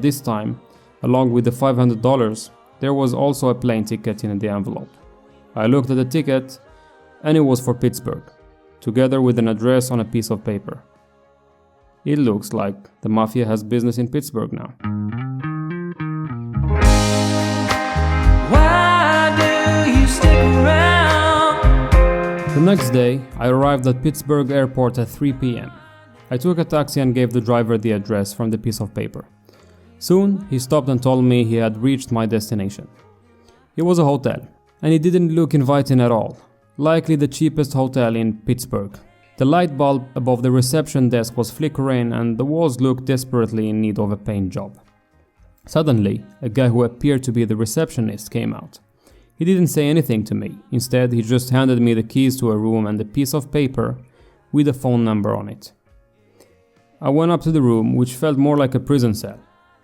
This time, along with the $500, there was also a plane ticket in the envelope. I looked at the ticket, and it was for Pittsburgh, together with an address on a piece of paper. It looks like the Mafia has business in Pittsburgh now. Why do you stick around? The next day, I arrived at Pittsburgh airport at 3 p.m. I took a taxi and gave the driver the address from the piece of paper. Soon, he stopped and told me he had reached my destination. It was a hotel, and it didn't look inviting at all, likely the cheapest hotel in Pittsburgh. The light bulb above the reception desk was flickering and the walls looked desperately in need of a paint job. Suddenly, a guy who appeared to be the receptionist came out. He didn't say anything to me. Instead, he just handed me the keys to a room and a piece of paper with a phone number on it. I went up to the room, which felt more like a prison cell.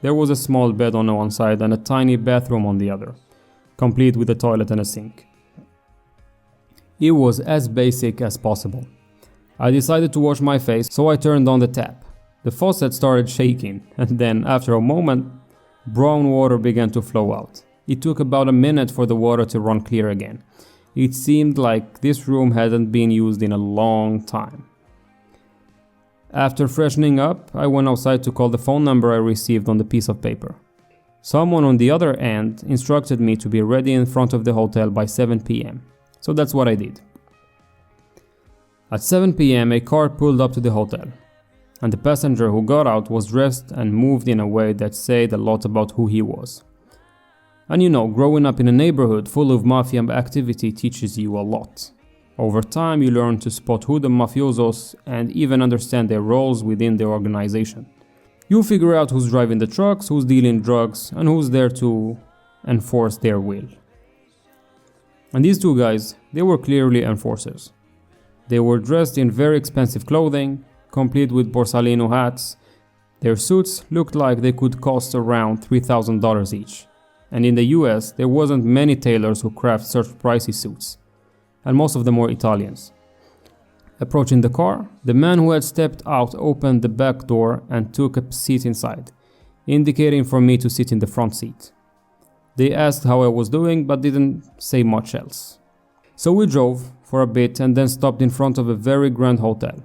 There was a small bed on one side and a tiny bathroom on the other, complete with a toilet and a sink. It was as basic as possible. I decided to wash my face, so I turned on the tap. The faucet started shaking, and then, after a moment, brown water began to flow out. It took about a minute for the water to run clear again. It seemed like this room hadn't been used in a long time. After freshening up, I went outside to call the phone number I received on the piece of paper. Someone on the other end instructed me to be ready in front of the hotel by 7 p.m., so that's what I did. At 7 p.m. a car pulled up to the hotel, and the passenger who got out was dressed and moved in a way that said a lot about who he was. And you know, growing up in a neighborhood full of mafia activity teaches you a lot. Over time you learn to spot who the mafiosos and even understand their roles within the organization. You figure out who's driving the trucks, who's dealing drugs, and who's there to enforce their will. And these two guys, they were clearly enforcers. They were dressed in very expensive clothing, complete with Borsalino hats. Their suits looked like they could cost around $3,000 each. And in the US, there wasn't many tailors who craft such pricey suits. And most of them were Italians. Approaching the car, the man who had stepped out opened the back door and took a seat inside, indicating for me to sit in the front seat. They asked how I was doing, but didn't say much else. So we drove for a bit and then stopped in front of a very grand hotel,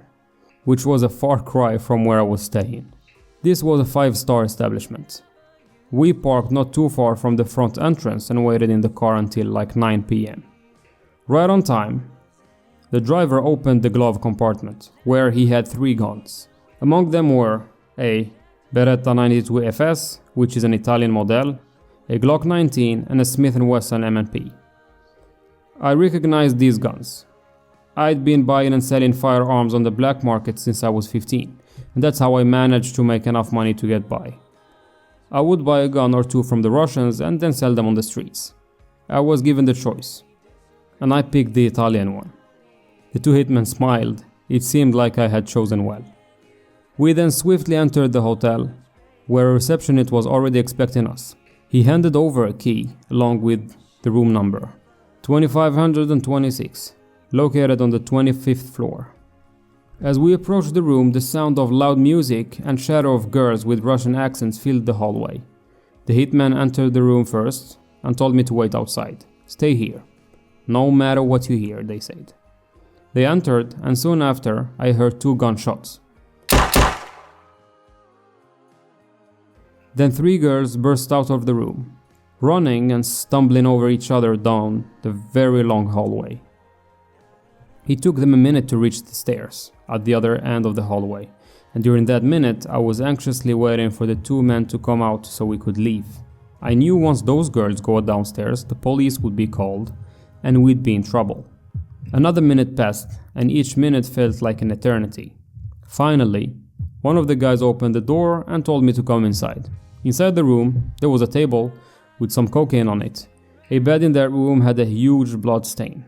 which was a far cry from where I was staying. This was a 5-star establishment. We parked not too far from the front entrance and waited in the car until like 9 p.m. Right on time, the driver opened the glove compartment, where he had 3 guns. Among them were a Beretta 92 FS, which is an Italian model, a Glock 19 and a Smith & Wesson M&P. I recognized these guns. I'd been buying and selling firearms on the black market since I was 15, and that's how I managed to make enough money to get by. I would buy a gun or two from the Russians and then sell them on the streets. I was given the choice, and I picked the Italian one. The 2 hitmen smiled. It seemed like I had chosen well. We then swiftly entered the hotel, where a receptionist was already expecting us. He handed over a key along with the room number, 2526, located on the 25th floor. As we approached the room, the sound of loud music and shadow of girls with Russian accents filled the hallway. The hitman entered the room first and told me to wait outside. Stay here. No matter what you hear, they said. They entered, and soon after, I heard 2 gunshots. Then 3 girls burst out of the room, running and stumbling over each other down the very long hallway. It took them a minute to reach the stairs at the other end of the hallway, and during that minute I was anxiously waiting for the 2 men to come out so we could leave. I knew once those girls go downstairs, the police would be called, and we'd be in trouble. Another minute passed, and each minute felt like an eternity. Finally, one of the guys opened the door and told me to come inside. Inside the room, there was a table with some cocaine on it. A bed in that room had a huge blood stain,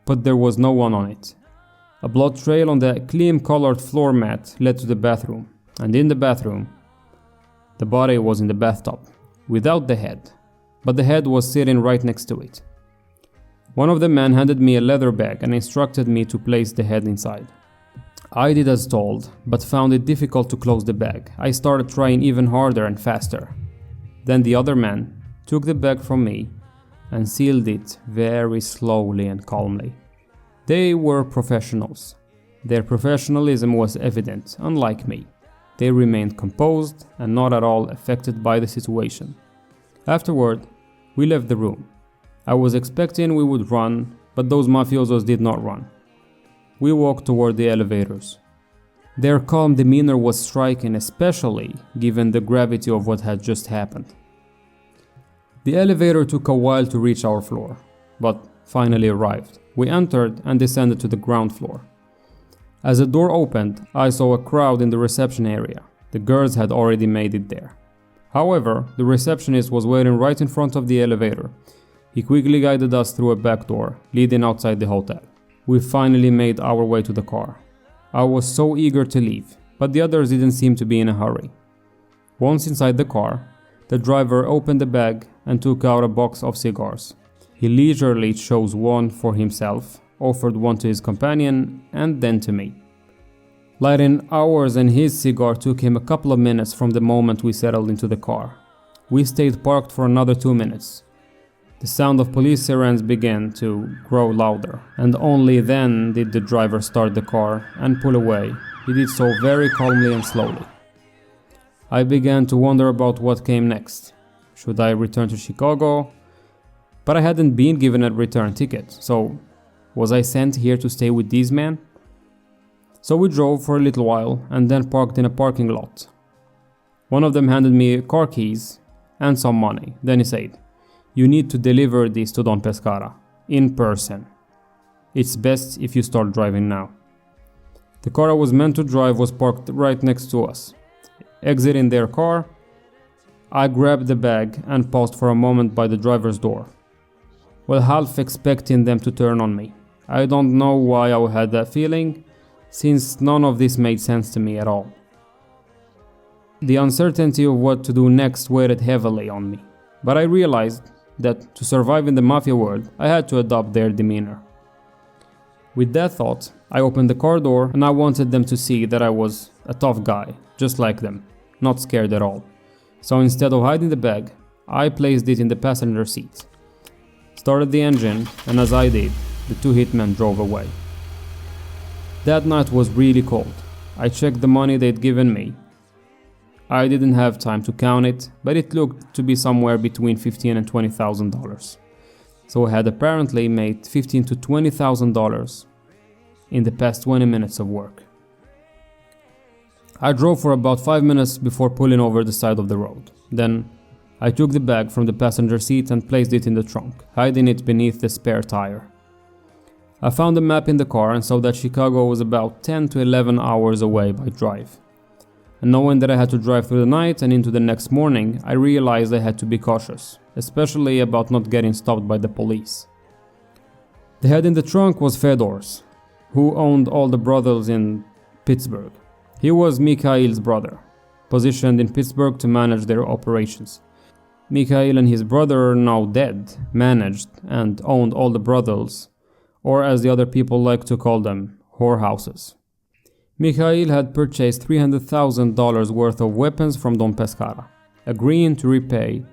but there was no one on it. A blood trail on the cream-colored floor mat led to the bathroom, and in the bathroom, the body was in the bathtub, without the head, but the head was sitting right next to it. One of the men handed me a leather bag and instructed me to place the head inside. I did as told, but found it difficult to close the bag. I started trying even harder and faster. Then the other man took the bag from me and sealed it very slowly and calmly. They were professionals. Their professionalism was evident, unlike me. They remained composed and not at all affected by the situation. Afterward, we left the room. I was expecting we would run, but those mafiosos did not run. We walked toward the elevators. Their calm demeanor was striking, especially given the gravity of what had just happened. The elevator took a while to reach our floor, but finally arrived. We entered and descended to the ground floor. As the door opened, I saw a crowd in the reception area. The girls had already made it there. However, the receptionist was waiting right in front of the elevator. He quickly guided us through a back door, leading outside the hotel. We finally made our way to the car. I was so eager to leave, but the others didn't seem to be in a hurry. Once inside the car, the driver opened the bag and took out a box of cigars. He leisurely chose one for himself, offered one to his companion, and then to me. Lighting ours and his cigar took him a couple of minutes from the moment we settled into the car. We stayed parked for another 2 minutes. The sound of police sirens began to grow louder, and only then did the driver start the car and pull away. He did so very calmly and slowly. I began to wonder about what came next. Should I return to Chicago? But I hadn't been given a return ticket, so was I sent here to stay with these men? So we drove for a little while and then parked in a parking lot. One of them handed me car keys and some money. Then he said, "You need to deliver this to Don Pescara, in person. It's best if you start driving now." The car I was meant to drive was parked right next to us. Exiting their car, I grabbed the bag and paused for a moment by the driver's door, well, half expecting them to turn on me. I don't know why I had that feeling, since none of this made sense to me at all. The uncertainty of what to do next weighed heavily on me, but I realized that to survive in the Mafia world, I had to adopt their demeanor. With that thought, I opened the car door and I wanted them to see that I was a tough guy, just like them, not scared at all. So instead of hiding the bag, I placed it in the passenger seat, started the engine, and as I did, the two hitmen drove away. That night was really cold. I checked the money they'd given me. I didn't have time to count it, but it looked to be somewhere between $15,000 and $20,000. So I had apparently made $15,000 to $20,000 in the past 20 minutes of work. I drove for about 5 minutes before pulling over the side of the road. Then I took the bag from the passenger seat and placed it in the trunk, hiding it beneath the spare tire. I found a map in the car and saw that Chicago was about 10 to 11 hours away by drive. And knowing that I had to drive through the night and into the next morning, I realized I had to be cautious, especially about not getting stopped by the police. The head in the trunk was Fedor's, who owned all the brothels in Pittsburgh. He was Mikhail's brother, positioned in Pittsburgh to manage their operations. Mikhail and his brother, now dead, managed and owned all the brothels, or as the other people like to call them, whorehouses. Mikhail had purchased $300,000 worth of weapons from Don Pescara, agreeing to repay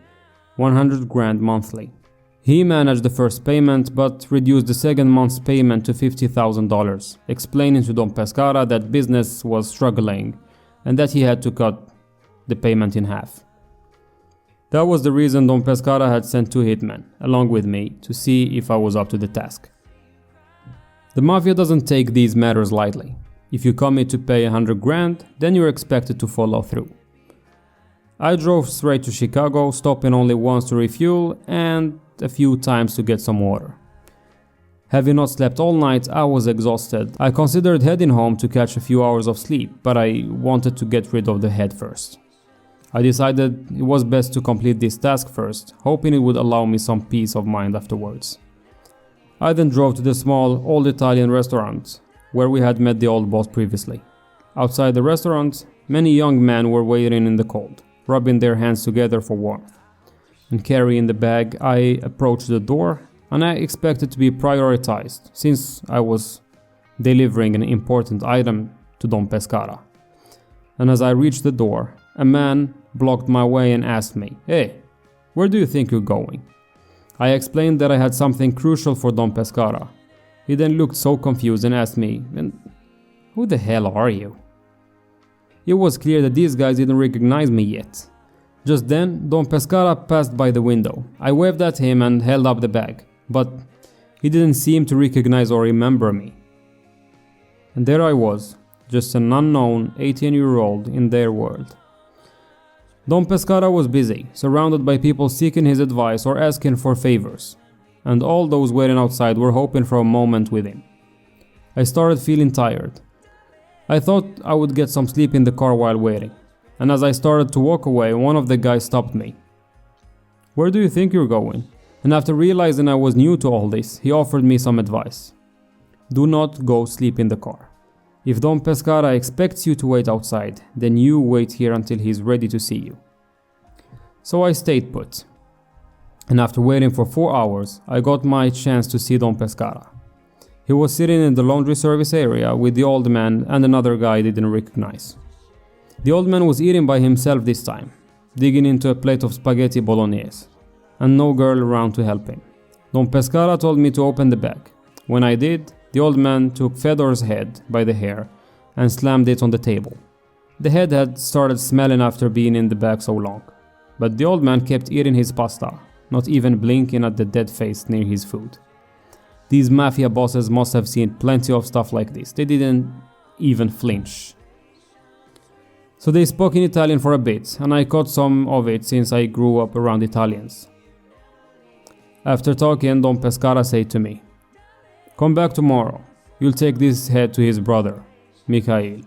$100,000 monthly. He managed the first payment but reduced the second month's payment to $50,000, explaining to Don Pescara that business was struggling and that he had to cut the payment in half. That was the reason Don Pescara had sent two hitmen, along with me, to see if I was up to the task. The Mafia doesn't take these matters lightly. If you commit to pay $100,000, then you're expected to follow through. I drove straight to Chicago, stopping only once to refuel and a few times to get some water. Having not slept all night, I was exhausted. I considered heading home to catch a few hours of sleep, but I wanted to get rid of the head first. I decided it was best to complete this task first, hoping it would allow me some peace of mind afterwards. I then drove to the small, old Italian restaurant where we had met the old boss previously. Outside the restaurant, many young men were waiting in the cold, rubbing their hands together for warmth. And carrying the bag, I approached the door, and I expected to be prioritized, since I was delivering an important item to Don Pescara. And as I reached the door, a man blocked my way and asked me, "Hey, where do you think you're going?" I explained that I had something crucial for Don Pescara. He then looked so confused and asked me, "And who the hell are you?" It was clear that these guys didn't recognize me yet. Just then, Don Pescara passed by the window. I waved at him and held up the bag, but he didn't seem to recognize or remember me. And there I was, just an unknown 18-year-old in their world. Don Pescara was busy, surrounded by people seeking his advice or asking for favors, and all those waiting outside were hoping for a moment with him. I started feeling tired. I thought I would get some sleep in the car while waiting, and as I started to walk away, one of the guys stopped me. "Where do you think you're going?" And after realizing I was new to all this, he offered me some advice. "Do not go sleep in the car. If Don Pescara expects you to wait outside, then you wait here until he's ready to see you." So I stayed put. And after waiting for 4 hours, I got my chance to see Don Pescara. He was sitting in the laundry service area with the old man and another guy I didn't recognize. The old man was eating by himself this time, digging into a plate of spaghetti bolognese, and no girl around to help him. Don Pescara told me to open the bag. When I did, the old man took Fedor's head by the hair and slammed it on the table. The head had started smelling after being in the bag so long, but the old man kept eating his pasta, not even blinking at the dead face near his food. These mafia bosses must have seen plenty of stuff like this. They didn't even flinch. So they spoke in Italian for a bit, and I caught some of it since I grew up around Italians. After talking, Don Pescara said to me, "Come back tomorrow. You'll take this head to his brother, Mikhail.